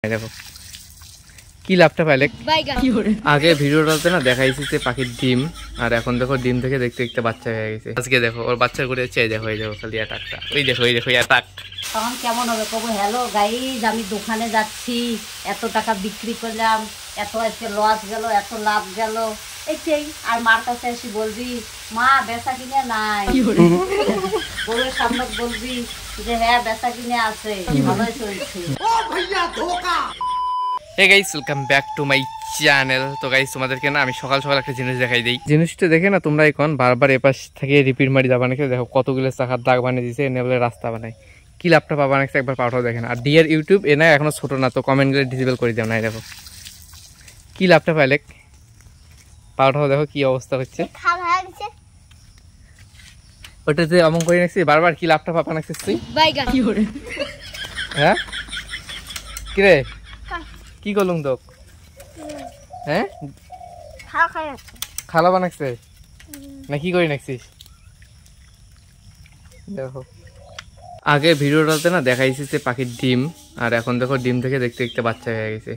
দেখো কি লাভটা পাইলে আগে ভিডিওটাতে না দেখাইছি যে পাখির ডিম, আর এখন দেখো ডিম থেকে দেখতে দেখতে বাচ্চা হয়ে গেছে। আজকে দেখো ওর বাচ্চা করে চেয়ে দেখো, এই দেখো খালি অ্যাটাকটা, ওই দেখো অ্যাটাক। তখন কেমন হবে কবো, হ্যালো গাইজ আমি দোকানে যাচ্ছি, এত টাকা বিক্রি করলাম, এত আজকে লস গেল, এত লাভ গেল, এই আর মার কাছে এসে বলবি মা বেচা কিনে নাই, বউয়ের সামনে বলবি যে হ্যাঁ বেচা কিনে আছে, ভালোই চলছে। Hey guys, welcome back to my channel. তো গাইস তোমাদেরকে না আমি সকাল সকাল একটা জিনিস দেখাই দিই। জিনিসটা দেখে না তোমরা এখন বারবার এপাশ থেকে রিপিট মারি যাবা নাকি, দেখো কতগুলো চাকার দাগ বানিয়ে দিয়েছে, এনে বলে রাস্তা বানায়। কি লাভটা পাবা নাকি একবার পাঠাও দেখেন। আর ডিয়ার ইউটিউব এ না এখনো ছোট না, তো কমেন্ট করে ডিসেবল করে দাও না। দেখো কি লাভটা পাইলে পাঠাও, দেখো কি অবস্থা হচ্ছে। ওটাতে অমন করে নাকছি বারবার, কি লাভটা পাবা নাকছিস তুই? হ্যাঁ কিরে কি করলুম তো? হ্যাঁ খালা বানাচ্ছে না, কি করে নাকছিস? দেখো আগে ভিডিওটাতে না দেখাইছি যে পাখির ডিম, আর এখন দেখো ডিম থেকে দেখতে দেখতে বাচ্চা হয়ে গেছে।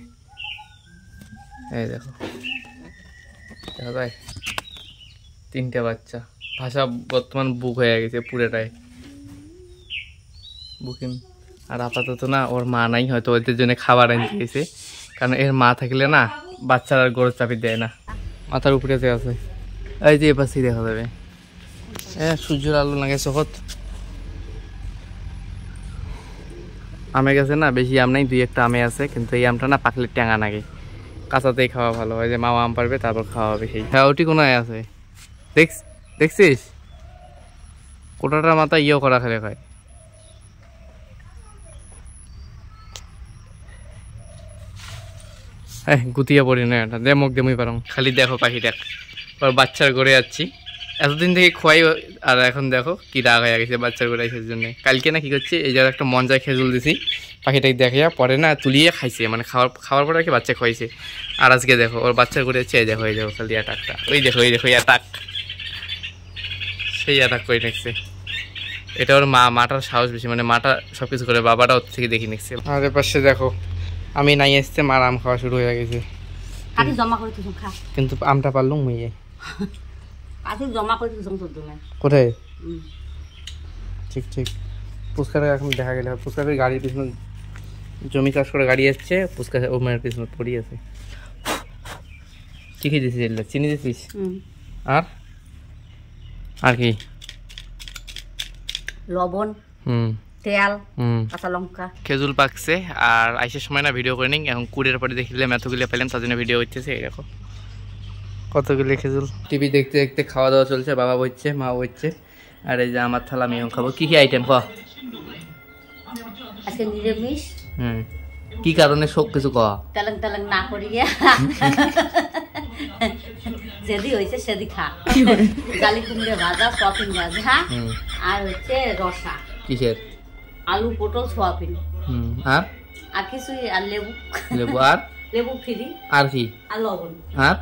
এই দেখো দেখো ভাই, 3টে বাচ্চা। ভাষা বর্তমান বুক হয়ে গেছে পুরোটাই বুকিং। আর আপাতত না ওর মা নাই, হয়তো ওদের জন্য খাবার আনতে গেছে, কারণ এর মা থাকলে না বাচ্চারা আর গরুর চাপি দেয় না। মাথার উপরে আছে, এই যে এপাশেই দেখা যাবে। হ্যাঁ সূর্যের আলো লাগে চোখত। আমের গাছে না বেশি আম নাই, 2-1টা আমে আছে, কিন্তু এই আমটা না পাকলে ট্যাঙা নাগে, কাঁচাতেই খাওয়া ভালো হয়। যে মামা আম পারবে তারপর খাওয়া হবে সেই। হ্যাঁ ওটি কোনায় আছে, দেখছিস কোটাটার মাথা ইয়েও করা খেলে খায়। হ্যাঁ গুতিয়া পড়ি না, এটা দে মুখ দেমই পারো। খালি দেখো পাখি দেখ, ওর বাচ্চার ঘরে যাচ্ছি, এতদিন থেকে খোয়াই, আর এখন দেখো কি রাগ হয়ে গেছে বাচ্চার ঘরে আসার জন্য। কালকে না কি করছে, এই যার একটা মঞ্জায় খেজুল দিছি, পাখিটাকে দেখিয়া পরে না তুলিয়ে খাইছে, মানে খাওয়ার পরে আর কি বাচ্চা খাইছে। আর আজকে দেখো ওর বাচ্চার ঘরে চেয়ে দেখো, এই দেখো খালি অ্যাটাকটা, ওই দেখো অ্যাটাক, সেই অ্যাটাক করে নিচ্ছে। এটা ওর মাটার সাহস বেশি, মানে মাটা সবকিছু করে, বাবাটা ওর থেকে দেখে নিচ্ছে। আর এর পাশে দেখো আমি নাই আসতে মার আম খাওয়া শুরু হয়ে গেছে, কিন্তু আমটা পারলুম মুইয়ে কোথায়। ঠিক পুচকার এখন দেখা গেলে পুচকার গাড়ির পিছনে জমি চাষ করে গাড়ি আসছে, পুচকা ও মায়ের পিছনে পড়ি আছে। কি খেয়ে দিছিস? চিনি দিছিস? আর কি লবণ, তেল, কাঁচা লঙ্কা। খেজুল পাকছে, আর আইসের সময় না ভিডিও করে নিন, এখন কুড়ের পরে দেখলে এতগুলো পেলাম, তার জন্য ভিডিও হচ্ছে। এই দেখো কতগুলি খেজুর। টিভি দেখতে দেখতে খাওয়া দাওয়া চলছে, বাবা বইছে মা বইছে, আর এই যে আমার থালা আমিও খাবো। কি আইটেম খাওয়া আজকে? নিরামিষ। কি কারণে সব কিছু খাওয়া? তেলেং না করিয়া যেদি হয়েছে সেদি খা। জালি কুমড়ে ভাজা, সোয়াবিন ভাজা, আর হচ্ছে রসা। কিসের? আলু পটল সোয়াবিন। আর কিছুই, আর লেবু আর লেবু ফ্রি, আর কি, আর লবণ, আর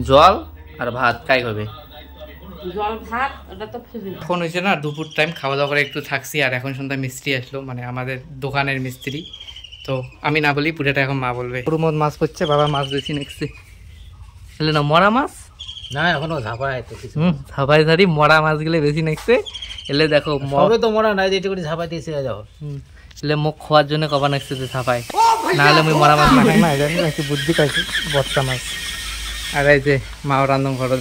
জল আর ভাত। কাই হবে জল ভাত, ওটা তো ফ্রি। এখন হয়েছে না দুপুর টাইম, খাওয়া দাওয়া করে একটু থাকছি, আর এখন সন্ধ্যা মিস্ত্রি আসলো, মানে আমাদের দোকানের মিস্ত্রি। তো আমি না বলি পুরোটা এখন মা বলবে। পুরো মাছ করছে, বাবা মাছ বেশি নেকছে। এলে না মরা মাছ না, এখনো ঝাপায় তো কিছু। ঝাপাই ধারি মরা মাছগুলো বেশি নেকছে। এলে দেখো সবে তো মরা নাই, যেটা করে ঝাপাই দিয়েছে যাও। এলে মুখ খাওয়ার জন্য কবা নেকছে যে ঝাপাই, না হলে আমি মরা মাছ না খাই না, জানি একটু বুদ্ধি পাইছি বর্তা মাছ। আর এই যে মা রান্ধন ঘর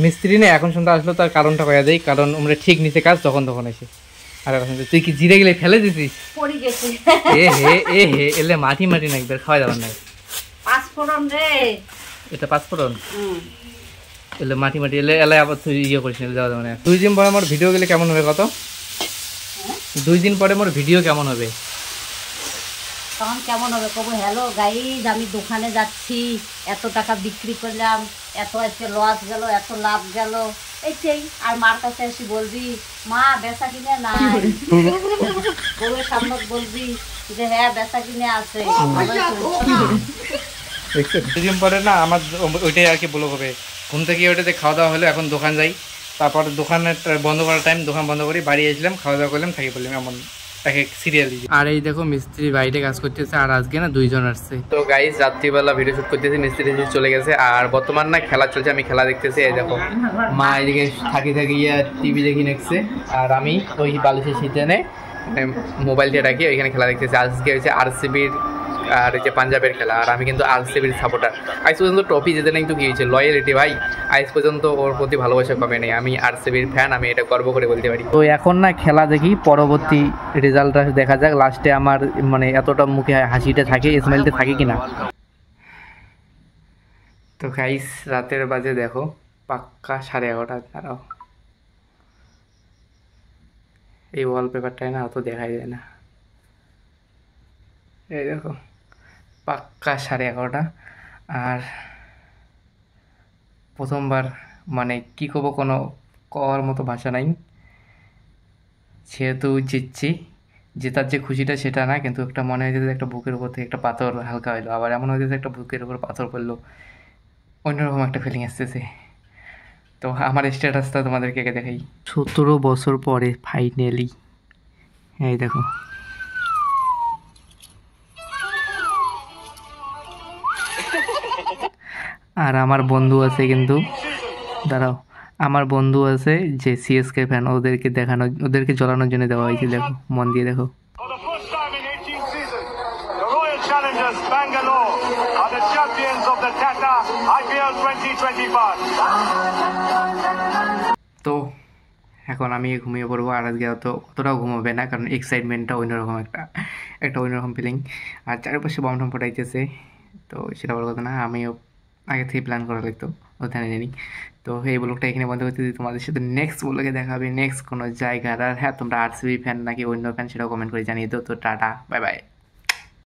মিস্ত্রি নেই, এখন সন্ধ্যা আসলো, তার কারণটা কয়া দেই। কারণ আমরা ঠিক নিচে কাজ তখন এসে। আর এখন তুই কি জিরে গেলে ফেলে দিছিস? এ হে এলে মাটি না একবার খাওয়া যাবার নাই। পাঁচফোড়ন রে, এটা পাঁচফোড়ন। এলে মাটি এলে এলে আবার তুই ইয়ে করিস না, যাওয়া যাবে না। 2 দিন পরে আমার ভিডিও গেলে কেমন হবে? কত 2 দিন পরে আমার ভিডিও কেমন হবে? তখন কেমন হবে কবো, হ্যালো গাইজ আমি দোকানে যাচ্ছি, এত টাকা বিক্রি করলাম, এত আজকে লস গেল, এত লাভ গেল, এই আর মার কাছে এসে বলবি মা বেচা কিনে নাই, বউয়ের সামনে বলবি যে হ্যাঁ বেচা কিনে আছে। 2 দিন পরে না আমার ওইটাই আর কি বলো হবে। ঘুম থেকে ওইটাতে খাওয়া দাওয়া হলো, এখন দোকান যাই, তারপর দোকানের বন্ধ করার টাইম, দোকান বন্ধ করি, বাড়ি আসলাম, খাওয়া দাওয়া করলাম, থাকি বললাম, এমন এক এক সিরিয়ালি। আর এই দেখো মিস্ত্রি বাইরে কাজ করতেছে, আর আজকে না 2 জন আসছে। তো গাইস রাত্রিবেলা ভিডিও শুট করতেছি, মিস্ত্রি চলে গেছে। আর বর্তমান না খেলা চলছে, আমি খেলা দেখতেছি। এই দেখো মা এদিকে থাকি টিভি দেখি নেছে, আর আমি ওই বালিশের শীতে মোবাইলটা রাখি ওইখানে খেলা দেখতেছি। আজকে হয়েছে আরসিবির আর হচ্ছে পাঞ্জাবের খেলা, আর আমি কিন্তু আরসিবির সাপোর্টার। আজ পর্যন্ত ট্রফি যেতে না, কিন্তু কি হয়েছে লয়ালিটি ভাই, আজ পর্যন্ত ওর প্রতি ভালোবাসা কমে নেই। আমি আরসিবির ফ্যান, আমি এটা গর্ব করে বলতে পারি। তো এখন না খেলা দেখি, পরবর্তী রেজাল্টটা দেখা যাক, লাস্টে আমার মানে এতটা মুখে হাসিটা থাকে, স্মাইলটা থাকে কিনা। তো গাইস রাতের বাজে দেখো পাক্কা 11:30। দাঁড়াও, এই ওয়ালপেপারটাই না অত দেখাই যায় না। এই দেখো পাক্কা 11:30। আর প্রথমবার মানে কী করবো, কোনো কওয়ার মতো ভাষা নাই। যেহেতু জিতছি, জেতার যে খুশিটা সেটা না, কিন্তু একটা মনে হয়েছে যে একটা বুকের উপর থেকে একটা পাথর হালকা হইলো, আবার এমন হয়েছে যে একটা বুকের উপর পাথর পড়লো, অন্যরকম একটা ফিলিং আসতেছে। তো আমার স্ট্যাটাসটা তোমাদেরকে দেখাই। 17 বছর পরে ফাইনালি, এই দেখো আর আমার বন্ধু আছে কিন্তু, দাঁড়াও, আমার বন্ধু আছে যে সিএসকে ফ্যান, ওদেরকে জ্বলানোর জন্য দেওয়া হয়েছে। দেখো মন দিয়ে দেখো। For the first time in 18 seasons, the Royal Challengers Bangalore are the champions of the Tata IPL 2025. তো এখন আমি ঘুমিয়ে পড়বো, আর আজকে অতটাও ঘুমাবে না, কারণ এক্সাইটমেন্টটা অন্যরকম একটা অন্যরকম ফিলিং। আর চারপাশে বমটম ফোটাইতেছে, তো সেটা বড় কথা না, আমিও আগে থেকে প্ল্যান করা লাগতো, ও ধ্যানে জানি। তো এই ব্লগটা এখানে বন্ধ করতে দিই, তোমাদের সাথে নেক্সট ব্লগে দেখা হবে নেক্সট কোনো জায়গার। আর হ্যাঁ, তোমরা আরসিবি ফ্যান নাকি অন্য ফ্যান সেটাও কমেন্ট করে জানিয়ে দাও। তো টাটা, বাই বাই।